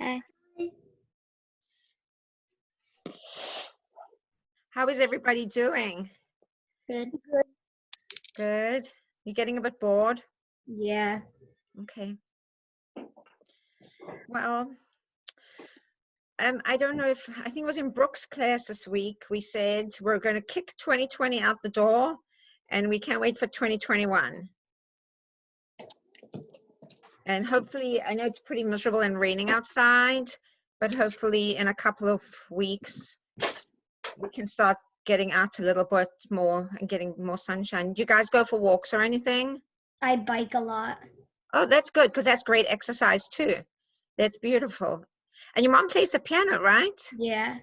Hi. How is everybody doing? Good. Good. You getting a bit bored? Yeah. Okay. Well, I don't know if, I think it was in Brooke's class this week, we said we're going to kick 2020 out the door and we can't wait for 2021. And hopefully, I know it's pretty miserable and raining outside, but hopefully in a couple of weeks, we can start getting out a little bit more and getting more sunshine. Do you guys go for walks or anything? I bike a lot. Oh, that's good, because that's great exercise too. That's beautiful. And your mom plays the piano, right? Yeah.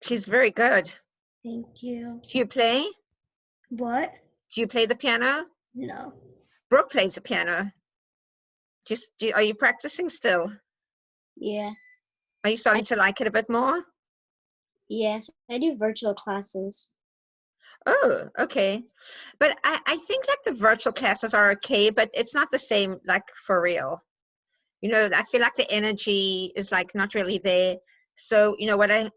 She's very good. Thank you. Do you play? What? Do you play the piano? No. Brooke plays the piano. Are you practicing still? Yeah. Are you starting to like it a bit more? Yes, I do virtual classes. Oh, okay. But I think like the virtual classes are okay, but it's not the same like for real. You know, I feel like the energy is like not really there. So, you know, what I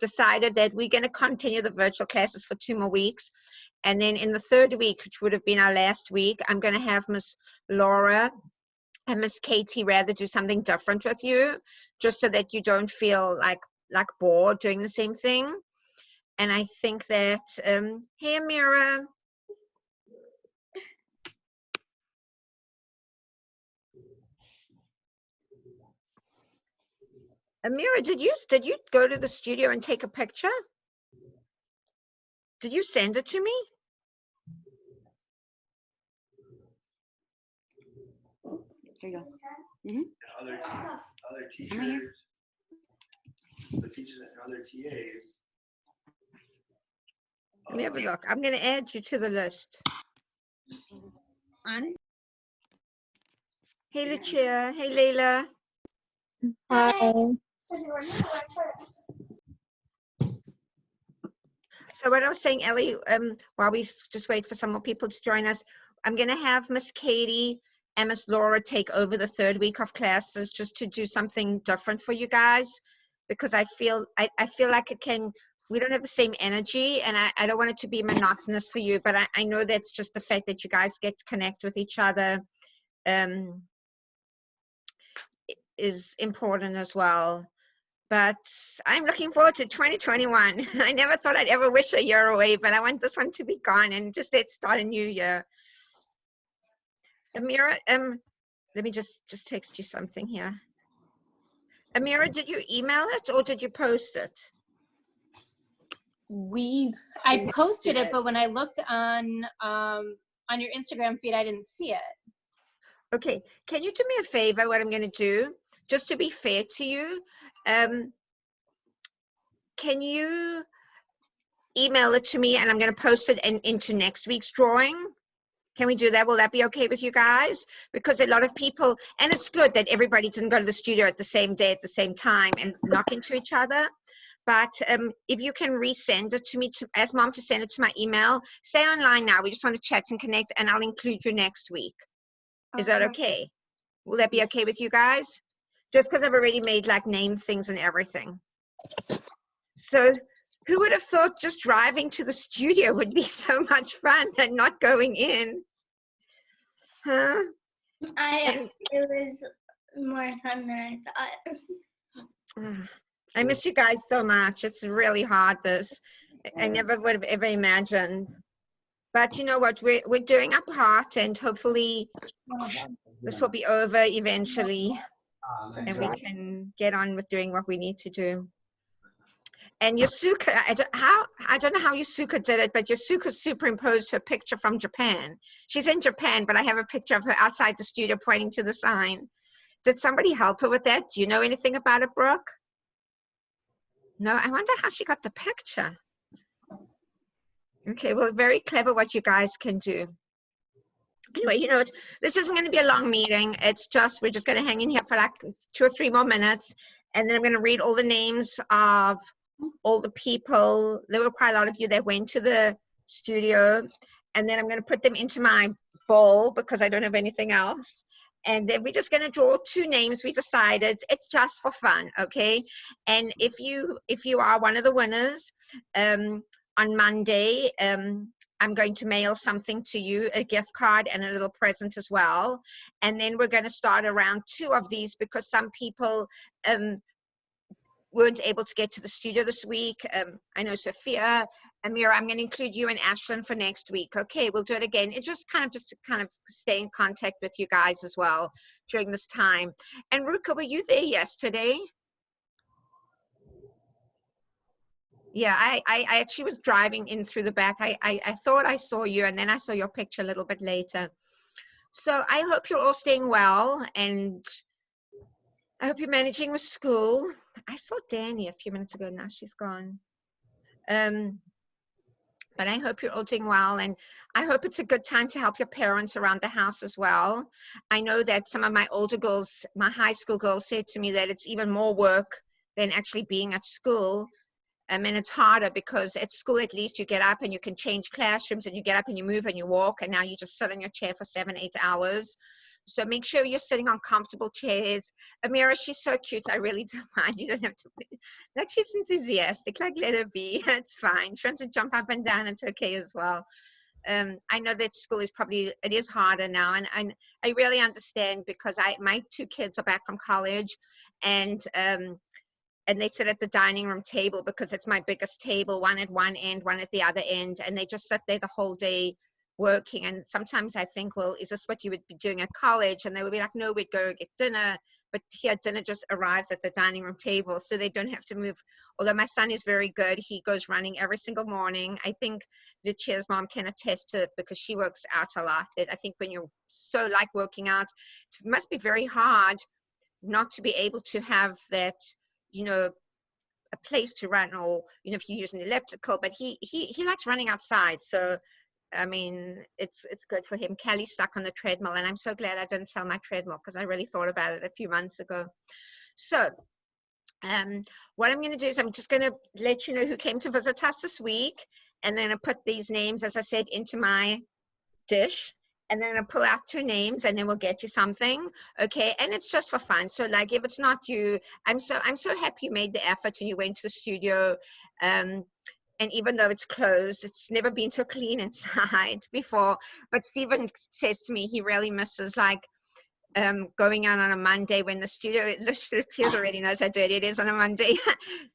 decided that we're going to continue the virtual classes for 2 more weeks. And then in the third week, which would have been our last week, I'm going to have Miss Laura and Miss Katie rather do something different with you, just so that you don't feel like bored doing the same thing. And I think that, hey, Amira. Amira, did you go to the studio and take a picture? Did you send it to me? Here you go. Other teachers, the teachers and other TAs. Let me have a look. I'm going to add you to the list. On? Hey, Lucia. Hey, Layla. Hi. So what I was saying, Ellie, while we just wait for some more people to join us, I'm going to have Miss Katie and Miss Laura take over the third week of classes just to do something different for you guys, because I feel like we don't have the same energy, and I don't want it to be monotonous for you, but I know that's just the fact that you guys get to connect with each other is important as well. But I'm looking forward to 2021. I never thought I'd ever wish a year away, but I want this one to be gone and just let's start a new year. Amira, let me just text you something here. Amira, did you email it or did you post it? I posted it, but when I looked on your Instagram feed, I didn't see it. Okay, can you do me a favor? What I'm going to do, just to be fair to you, can you email it to me and I'm going to post it into next week's drawing? Can we do that? Will that be okay with you guys? Because a lot of people, and it's good that everybody doesn't go to the studio at the same day, at the same time and knock into each other. But if you can resend it to me, ask Mom to send it to my email. Stay online now. We just want to chat and connect, and I'll include you next week. Is that okay? Will that be okay with you guys? Just because I've already made like name things and everything. So who would have thought just driving to the studio would be so much fun and not going in? Huh? It was more fun than I thought. I miss you guys so much. It's really hard, this. I never would have ever imagined. But you know what? We're doing our part, and hopefully this will be over eventually, and we can get on with doing what we need to do. And Yasuka, I don't know how Yasuka did it, but Yasuka superimposed her picture from Japan. She's in Japan, but I have a picture of her outside the studio pointing to the sign. Did somebody help her with that? Do you know anything about it, Brooke? No, I wonder how she got the picture. Okay, well, very clever what you guys can do. Anyway, you know, this isn't going to be a long meeting. It's just, we're just going to hang in here for like 2 or 3 more minutes. And then I'm going to read all the names of all the people. There were quite a lot of you that went to the studio. And then I'm going to put them into my bowl because I don't have anything else. And then we're just going to draw 2 names. We decided it's just for fun, okay? And if you are one of the winners, on Monday, I'm going to mail something to you, a gift card and a little present as well. And then we're going to start around 2 of these because some people weren't able to get to the studio this week. I know Sophia, Amira, I'm going to include you and Ashlyn for next week. Okay, we'll do it again. It's just to kind of stay in contact with you guys as well during this time. And Ruka, were you there yesterday? Yeah, I actually was driving in through the back. I thought I saw you, and then I saw your picture a little bit later. So I hope you're all staying well, and I hope you're managing with school. I saw Danny a few minutes ago. Now she's gone. But I hope you're all doing well, and I hope it's a good time to help your parents around the house as well. I know that some of my older girls, my high school girls, said to me that it's even more work than actually being at school. And it's harder because at school, at least you get up and you can change classrooms and you get up and you move and you walk, and now you just sit in your chair for 7-8 hours. So make sure you're sitting on comfortable chairs. Amira, she's so cute. I really don't mind. You don't have to, like, she's enthusiastic, like, let her be. It's fine. She wants to jump up and down. It's okay as well. I know that school is probably, it is harder now. And I really understand because my 2 kids are back from college, and they sit at the dining room table because it's my biggest table, one at one end, one at the other end, and they just sit there the whole day working. And sometimes I think, well, is this what you would be doing at college? And they would be like, no, we'd go get dinner. But here, dinner just arrives at the dining room table, so they don't have to move. Although my son is very good. He goes running every single morning. I think Lucia's mom can attest to it because she works out a lot. I think when you're so like working out, it must be very hard not to be able to have that, you know, a place to run, or, you know, if you use an elliptical. But he likes running outside. So I mean, it's good for him. Kelly's stuck on the treadmill, and I'm so glad I didn't sell my treadmill because I really thought about it a few months ago. So what I'm going to do is I'm just going to let you know who came to visit us this week, and then I put these names, as I said, into my dish, and then I'll pull out 2 names, and then we'll get you something. Okay, and it's just for fun. So like, if it's not you, I'm so happy you made the effort and you went to the studio. And even though it's closed, it's never been so clean inside before. But Stephen says to me he really misses like going out on a Monday when the studio, he already knows how dirty it is on a Monday,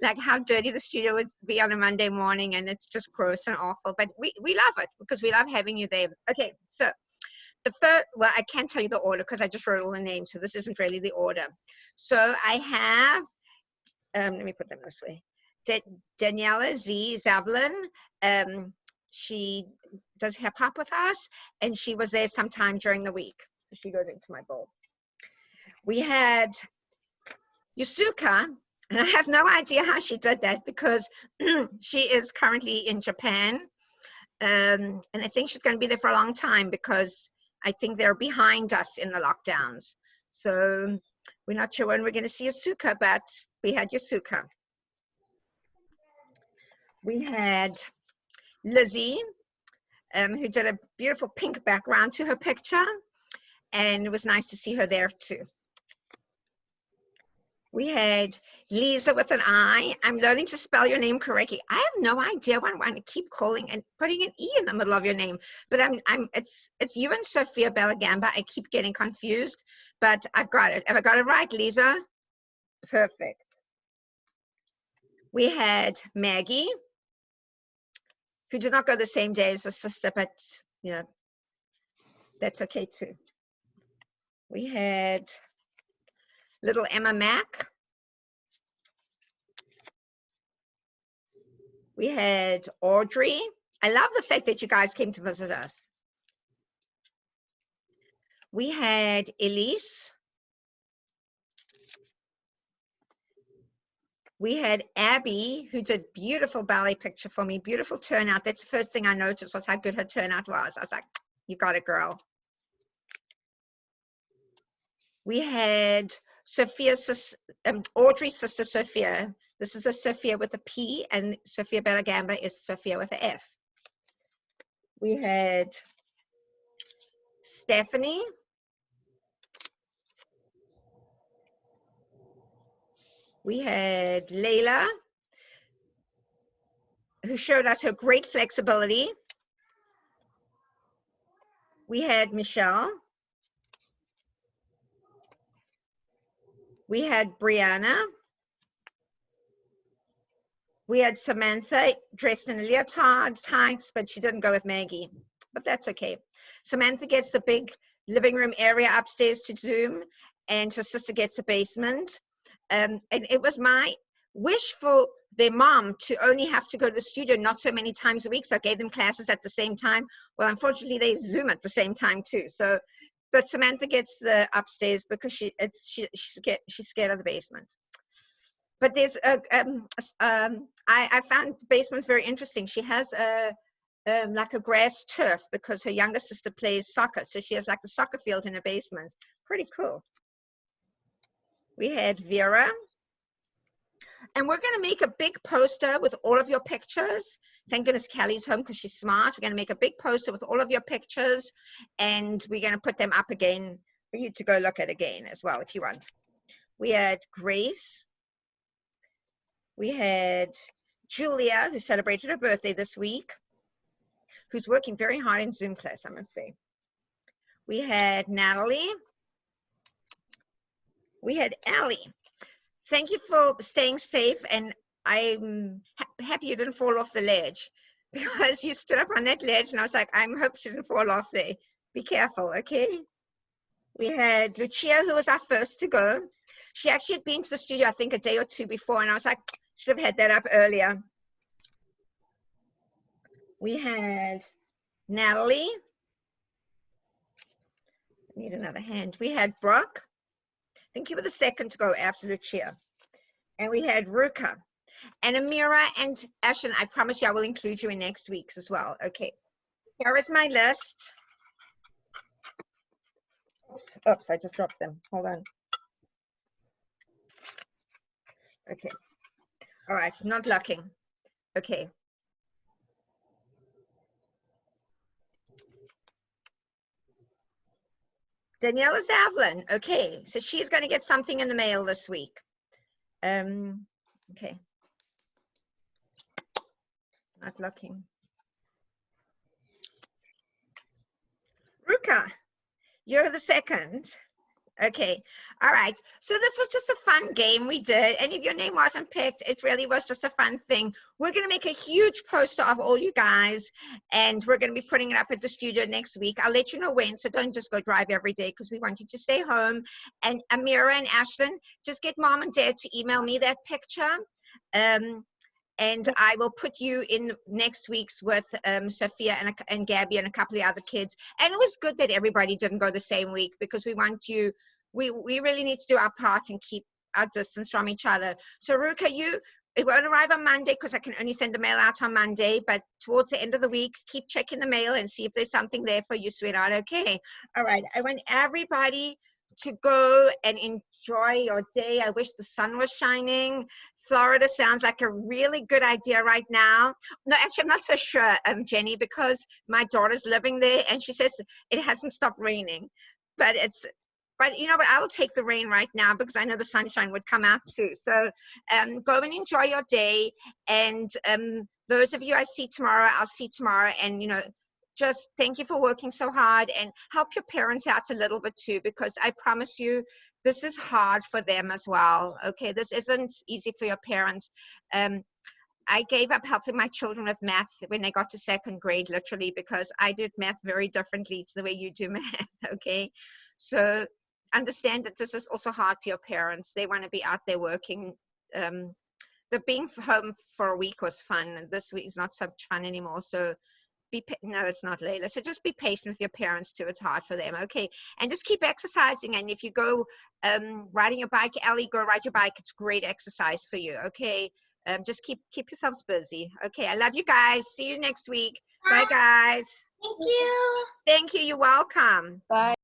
like how dirty the studio would be on a Monday morning, and it's just gross and awful. But we love it because we love having you there. Okay, so the first, well, I can't tell you the order because I just wrote all the names, so this isn't really the order. So I have, let me put them this way. Daniela Z. Zavlin, she does hip hop with us, and she was there sometime during the week. She goes into my bowl. We had Yusuka, and I have no idea how she did that because she is currently in Japan, and I think she's going to be there for a long time because I think they're behind us in the lockdowns. So we're not sure when we're going to see Yusuka, but we had Yusuka. We had Lizzie, who did a beautiful pink background to her picture, and it was nice to see her there too. We had Lisa with an I. I'm learning to spell your name correctly. I have no idea why I want to keep calling and putting an E in the middle of your name, but it's you and Sophia Belagamba. I keep getting confused, but I've got it. Have I got it right, Lisa? Perfect. We had Maggie, who did not go the same day as her sister, but you know, that's okay too. We had little Emma Mack. We had Audrey. I love the fact that you guys came to visit us. We had Elise. We had Abby, who did beautiful ballet picture for me, beautiful turnout. That's the first thing I noticed was how good her turnout was. I was like, you got it, girl. We had Sophia's, Audrey's sister, Sophia. This is a Sophia with a P, and Sophia Belagamba is Sophia with an F. We had Stephanie. We had Layla, who showed us her great flexibility. We had Michelle. We had Brianna. We had Samantha dressed in a leotard tights, but she didn't go with Maggie, but that's okay. Samantha gets the big living room area upstairs to Zoom, and her sister gets a basement. And it was my wish for their mom to only have to go to the studio not so many times a week, so I gave them classes at the same time. Well, unfortunately, they Zoom at the same time too. So, but Samantha gets the upstairs because she's scared of the basement. But there's I found the basement's very interesting. She has like a grass turf because her younger sister plays soccer, so she has like the soccer field in her basement. Pretty cool. We had Vera, and we're going to make a big poster with all of your pictures. Thank goodness Kelly's home because she's smart. We're going to make a big poster with all of your pictures, and we're going to put them up again for you to go look at again as well if you want. We had Grace. We had Julia, who celebrated her birthday this week, who's working very hard in Zoom class, I must say. We had Natalie. We had Allie. Thank you for staying safe, and I'm happy you didn't fall off the ledge because you stood up on that ledge, and I was like, I hope she didn't fall off there. Be careful, okay? We had Lucia, who was our first to go. She actually had been to the studio, I think, a day or two before, and I was like, should have had that up earlier. We had Natalie. I need another hand. We had Brooke. I think you were the second to go after Lucia. And we had Ruka. And Amira and Ashen, I promise you I will include you in next week's as well. Okay. Here is my list. Oops, I just dropped them. Hold on. Okay. All right, not looking. Okay. Daniela Zavlin. Okay, so she's going to get something in the mail this week. Okay. Not looking. Ruka, you're the second. Okay, all right. So this was just a fun game we did. And if your name wasn't picked, it really was just a fun thing. We're going to make a huge poster of all you guys, and we're going to be putting it up at the studio next week. I'll let you know when, so don't just go drive every day because we want you to stay home. And Amira and Ashlyn, just get mom and dad to email me that picture. And I will put you in next week's with Sophia and Gabby and a couple of the other kids. And it was good that everybody didn't go the same week because we want you, we really need to do our part and keep our distance from each other. So Ruka, it won't arrive on Monday because I can only send the mail out on Monday, but towards the end of the week, keep checking the mail and see if there's something there for you, sweetheart. Okay. All right. I want everybody to go and enjoy your day. I wish the sun was shining. Florida sounds like a really good idea right now. No, actually, I'm not so sure, Jenny, because my daughter's living there and she says it hasn't stopped raining. But you know what, I will take the rain right now because I know the sunshine would come out too. So go and enjoy your day. And those of you I see tomorrow, I'll see tomorrow. And, you know, just thank you for working so hard and help your parents out a little bit too, because I promise you, this is hard for them as well. Okay, this isn't easy for your parents. I gave up helping my children with math when they got to second grade, literally, because I did math very differently to the way you do math, okay? So understand that this is also hard for your parents. They want to be out there working. The being home for a week was fun, and this week is not so much fun anymore. So no, it's not, Layla. So just be patient with your parents too. It's hard for them. Okay. And just keep exercising. And if you go riding your bike, Ellie, go ride your bike. It's great exercise for you. Okay. Just keep yourselves busy. Okay. I love you guys. See you next week. Bye, guys. Thank you. Thank you. You're welcome. Bye.